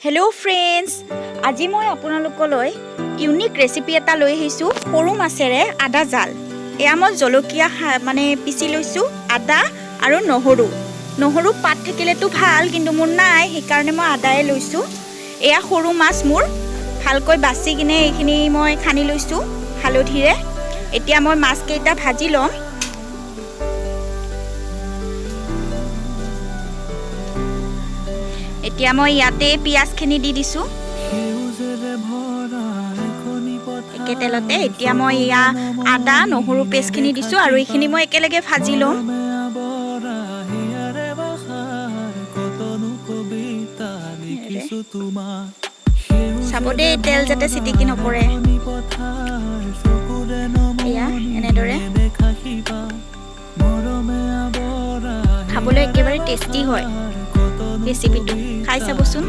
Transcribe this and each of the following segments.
Hello friends, আজি মই আপোনালোকলৈ ইউনিক ৰেচিপি এটা লৈ আহিছো সৰু মাছেৰে আদা জাল। এয়া মই জলকীয়া মানে পিচি লৈছো আদা আৰু নহৰু পাত থাকিলেতো ভাল কিন্তু মোৰ নাই সেইকাৰণে মই আদায়ে লৈছো। এয়া সৰু মাছ মোৰ ভালকৈ বাছি কিনে এইখিনি মই খানি লৈছো হালধিৰে। এতিয়া মই মাছ কেইটা ভাজি লম। এতিয়া মই ইয়াতে পিয়াজখিনি দি দিছো একে তেলতে। এতিয়া মই ইয়া আদা নহৰু পেষ্টখিনি দিছো আৰু এইখিনি মই একেলগে ভাজি লম। চাব দেই তেল যাতে চিটিকি নপৰে। এয়া এনেদৰে খাবলৈ একেবাৰে টেষ্টি হয় ৰেচিপিটো, খাই চাবচোন।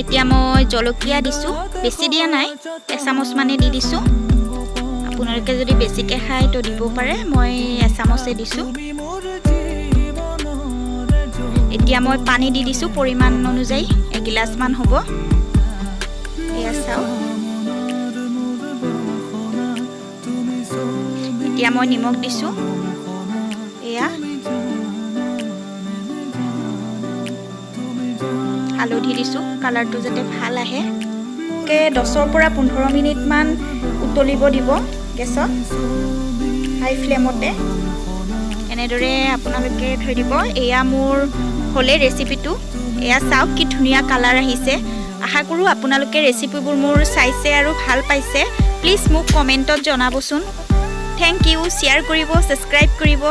এতিয়া মই জলকীয়া দিছো, বেছি দিয়া নাই, এচামুচ মানে দি দিছো। আপোনালোকে যদি বেছিকৈ খায় তো দিব পাৰে, মই এচামুচে দিছো। এতিয়া মই পানী দি দিছো পৰিমাণ অনুযায়ী, এগিলাচমান হ'ব। এয়া চাওক। এতিয়া মই নিমখ দিছো, এয়া হালধি দিছো কালাৰটো যাতে ভাল আহে। 10 পৰা 15 মিনিটমান উতলিব দিব গেছত, হাই ফ্লেমতে এনেদৰে আপোনালোকে থৈ দিব। এয়া মোৰ হ'লে ৰেচিপিটো। এয়া চাওক কি ধুনীয়া কালাৰ আহিছে। আশা কৰোঁ আপোনালোকে ৰেচিপিবোৰ মোৰ চাইছে আৰু ভাল পাইছে। প্লিজ মোক কমেণ্টত জনাবচোন। Thank you. শ্বেয়াৰ কৰিব, ছাবস্ক্ৰাইব কৰিব।